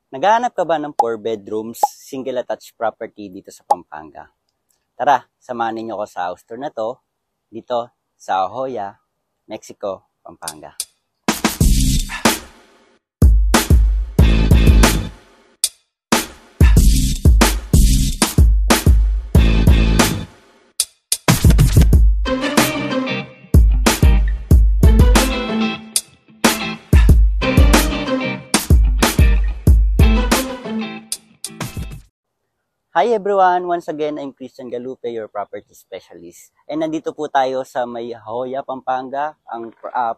Naghahanap ka ba ng 4 bedrooms, single attached property dito sa Pampanga? Tara, samahan ninyo ko sa house tour na to, dito sa Ahoya, Mexico, Pampanga. Hi everyone! Once again, I'm Christian Galupe, your property specialist. And nandito po tayo sa may Ahoya, Pampanga. Ang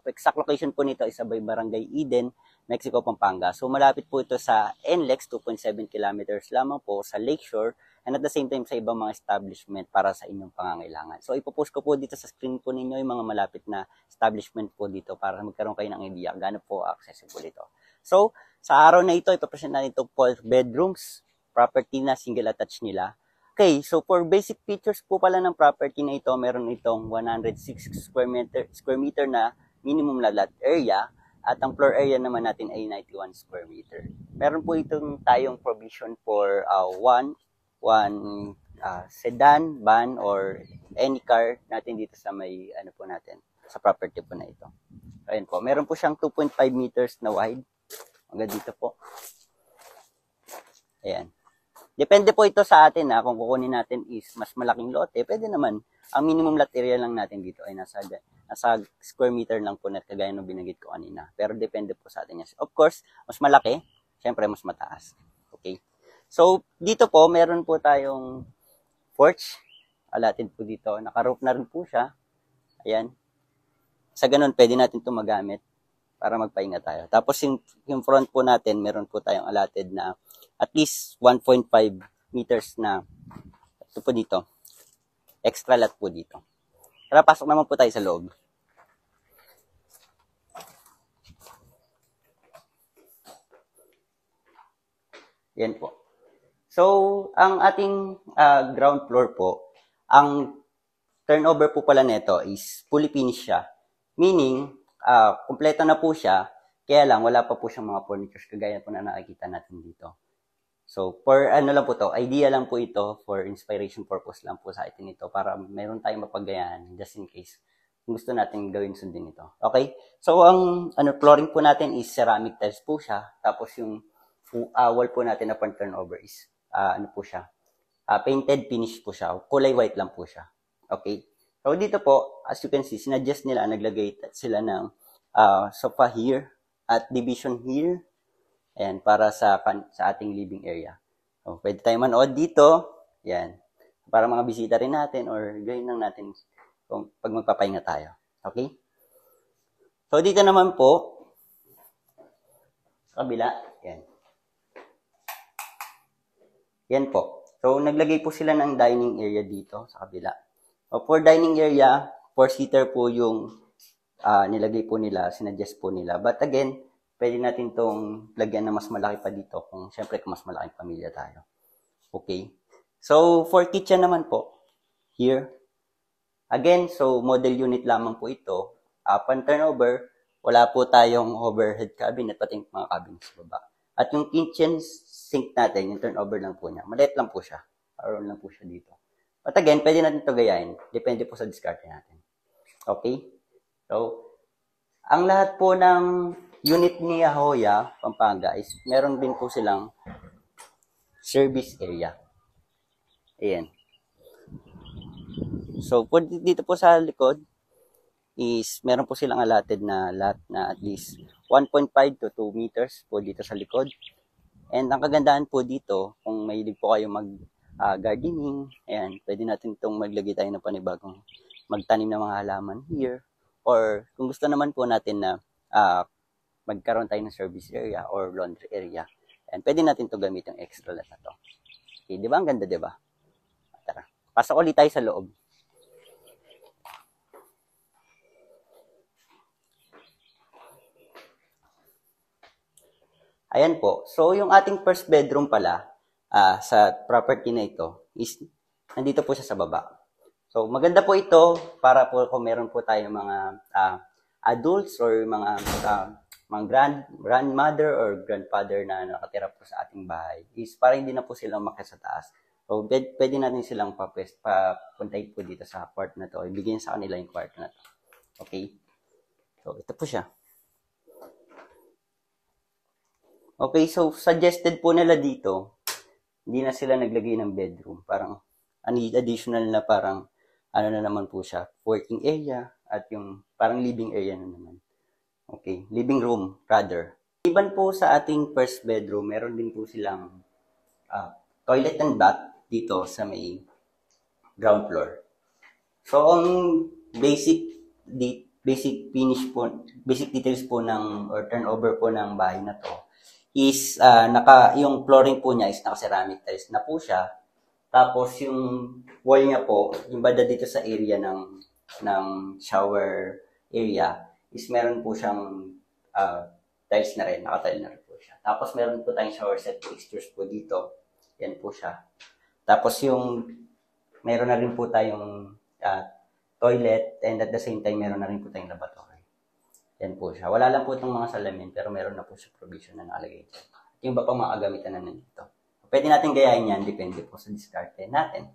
exact location po nito ay sa Barangay Eden, Mexico, Pampanga. So malapit po ito sa NLEX, 2.7 kilometers lamang po sa Lakeshore, and at the same time sa ibang mga establishment para sa inyong pangangailangan. So ipopost ko po dito sa screen po ninyo yung mga malapit na establishment po dito para magkaroon kayo ng idea gaano po accessible ito. So sa araw na ito, ipapresent natin itong 4 bedrooms property na single attached nila. Okay, so for basic features po pala ng property na ito, meron itong 106 square meter na minimum lot area at ang floor area naman natin ay 91 square meter. Meron po itong tayong provision for one sedan, van or any car natin dito sa may ano po natin sa property po na ito. Ayun po, meron po siyang 2.5 meters na wide. Hanggang dito po. Ayan. Depende po ito sa atin kung kukunin natin is mas malaking lote, pwede naman. Ang minimum lot area lang natin dito ay nasa square meter lang po na kagaya ng binanggit ko kanina. Pero depende po sa atin yan. Of course, mas malaki, syempre mas mataas. Okay. So, dito po, meron po tayong porch. Alatin po dito. Naka-roof na rin po siya. Ayan. Sa ganun, pwede natin ito magamit para magpahinga tayo. Tapos yung front po natin, meron po tayong allotted na at least 1.5 meters na ito po dito. Extra lot po dito. Tara, pasok naman po tayo sa loob. Yan po. So, ang ating ground floor po, ang turnover po pala nito is fully finished siya. Meaning, kumpleto na po siya, kaya lang wala pa po siyang mga furnitures kagaya po na nakikita natin dito. So, for ano lang po to, idea lang po ito, for inspiration purpose lang po sa atin ito para mayroon tayong mapagayaan just in case kung gusto natin gawin sundin ito. Okay? So, ang flooring po natin is ceramic tiles po siya. Tapos yung wall po natin na front turnover is po siya, painted finish po siya. Kulay white lang po siya. Okay? So, dito po, as you can see, sinadjust nila, naglagay sila ng sofa here at division here. Ayan, para sa ating living area. So, pwede tayo manood dito. Ayan. Para mga bisita rin natin or gawin lang natin pag magpapahinga tayo. Okay? So, dito naman po, sa kabila. Ayan. Yan po. So, naglagay po sila ng dining area dito sa kabila. So, for dining area, 4-seater po yung nilagay po nila, sinadjust po nila. But again, pwede natin itong lagyan na mas malaki pa dito kung syempre kung mas malaking pamilya tayo. Okay. So, for kitchen naman po, here. Again, so model unit lamang po ito. Upon turnover, wala po tayong overhead cabinet, pati mga cabinet sa baba. At yung kitchen sink natin, yung turnover lang po niya. Maliit lang po siya. Around lang po siya dito. But again, pwede natin ito gayahin. Depende po sa discard natin. Okay? So, ang lahat po ng unit ni Ahoya, Pampanga, is meron din po silang service area. Ayan. So, dito po sa likod, is meron po silang allotted na lot na at least 1.5 to 2 meters po dito sa likod. And ang kagandahan po dito, kung mahilig po kayo mag-gardening, ayan, pwede natin itong maglagay tayo ng panibagong magtanim ng mga halaman here. Or kung gusto naman po natin na magkaroon tayo ng service area or laundry area. And pwede natin to gamit yung extra lot na to. Okay, di ba? Ang ganda, di ba? Tara. Pasok ulit tayo sa loob. Ayan po. So, yung ating first bedroom pala sa property na ito is nandito po siya sa baba. So, maganda po ito para po kung meron po tayong mga adults or mga mga grandmother or grandfather na nakatira po sa ating bahay is para hindi na po sila umakyat sa taas. So, pwede natin silang papuntahin po dito sa kwarto na to. Ibigay sa kanila yung kwarto na to. Okay? So, ito po siya. Okay, so suggested po nila dito, hindi na sila naglagay ng bedroom. Parang additional na parang ano na naman po siya, working area at yung parang living area na naman. Okay, living room rather. Iban po sa ating first bedroom, meron din po silang toilet and bath dito sa may ground floor. So, ang basic finish po, basic details po ng or turnover po ng bahay na to is yung flooring po niya is naka-ceramic tiles na po siya. Tapos yung wall niya po, yung banda dito sa area ng shower area is meron po siyang tiles na rin, naka-tile na rin po siya. Tapos meron po tayong shower set fixtures po dito. Yan po siya. Tapos meron na rin po tayong toilet and at the same time meron na rin po tayong lavatory. Yan po siya. Wala lang po itong mga salamin pero meron na po siya provision na nakalagay dyan. Yung iba pang mga gamitan na nandito. Pwede natin gayahin yan, depende po sa diskarte natin.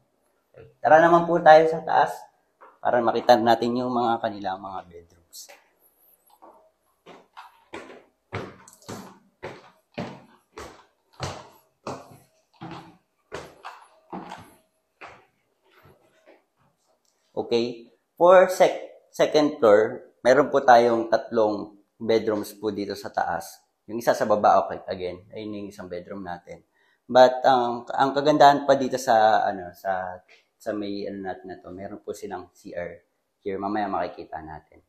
Okay. Tara naman po tayo sa taas para makita natin yung mga kanilang mga bedrooms. Okay. For second floor, meron po tayong 3 bedrooms po dito sa taas. Yung isa sa baba, okay, again, ayun yung isang bedroom natin. But ang kagandahan pa dito sa may natin na to, meron po silang CR here. Mamaya makikita natin.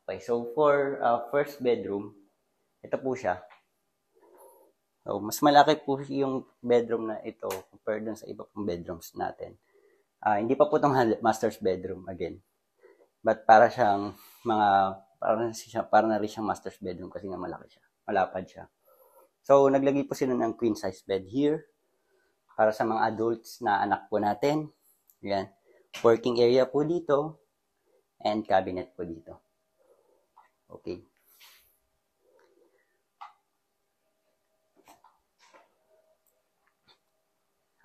Okay, so for first bedroom, ito po siya. So, mas malaki po yung bedroom na ito compared dun sa iba pang bedrooms natin. Hindi pa po itong master's bedroom again. But para na rin siyang master's bedroom kasi nga malaki siya. Malapad siya. So, naglagay po sila ng queen size bed here para sa mga adults na anak po natin. Yan. Working area po dito and cabinet po dito. Okay.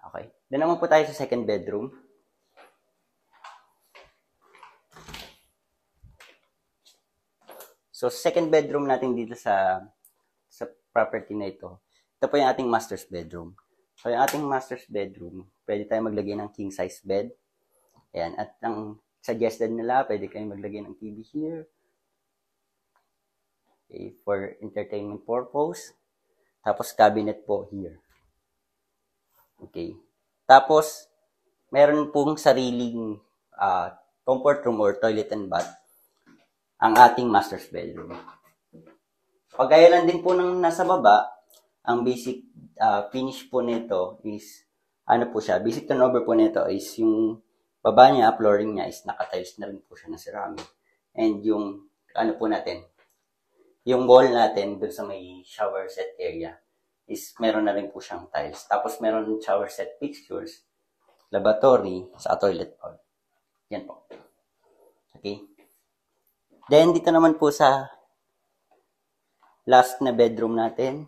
Okay. Doon naman po tayo sa second bedroom. So, second bedroom natin dito sa property na ito. Ito po yung ating master's bedroom. So, yung ating master's bedroom, pwede tayo maglagay ng king size bed. Ayan. At ang suggested nila, pwede kayo maglagay ng TV here. Okay, for entertainment purpose. Tapos, cabinet po here. Okay. Tapos, meron pong sariling comfort room or toilet and bath ang ating master's bedroom. Pagkaya lang din po ng nasa baba, ang basic finish po nito is, po siya, basic turnover po nito is yung baba niya, flooring niya is naka-tiles na rin po siya na ceramic. And yung, po natin, yung wall natin dun sa may shower set area is meron na rin po siyang tiles. Tapos meron shower set fixtures, lavatory, sa toilet bowl. Yan po. Okay. Then, dito naman po sa last na bedroom natin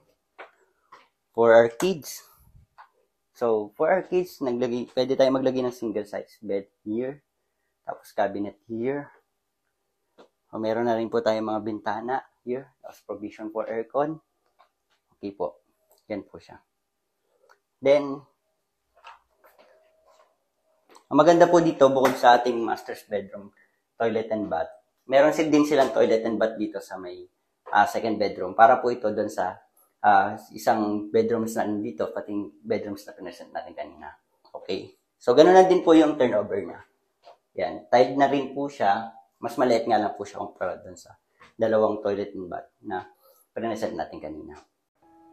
for our kids. So, for our kids, pwede tayo maglagay ng single size bed here. Tapos, cabinet here. O, meron na rin po tayong mga bintana here. Tapos, provision for aircon. Okay po. Yan po siya. Then, ang maganda po dito, bukod sa ating master's bedroom, toilet and bath, meron din silang toilet and bath dito sa may second bedroom. Para po ito doon sa isang bedrooms na dito, pati bedrooms na pinresent natin kanina. Okay. So, ganun na din po yung turnover niya. Yan. Tiled na rin po siya. Mas maliit nga lang po siya kumpara doon sa dalawang toilet and bath na pinresent natin kanina.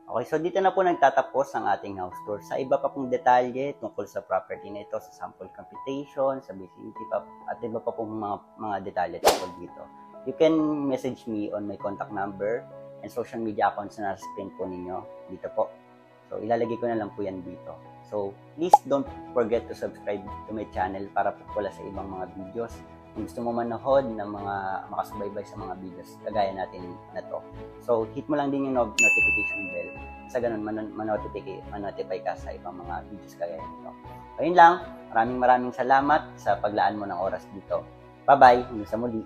Okay, so dito na po nagtatapos ang ating house tour. Sa iba pa pong detalye tungkol sa property na ito, sa sample computation, sa vicinity pa, at iba pa pong mga detalye tungkol dito. You can message me on my contact number and social media accounts na nasa screen po ninyo dito po. So, ilalagay ko na lang po yan dito. So, please don't forget to subscribe to my channel para po wala sa ibang mga videos kung gusto mo manood ng mga makasubaybay sa mga videos kagaya natin na to. So, hit mo lang din yung notification bell. Sa ganun, manotify ka sa ibang mga videos kagaya nito. Ayun lang, maraming salamat sa paglaan mo ng oras dito. Bye-bye, hanggang sa muli.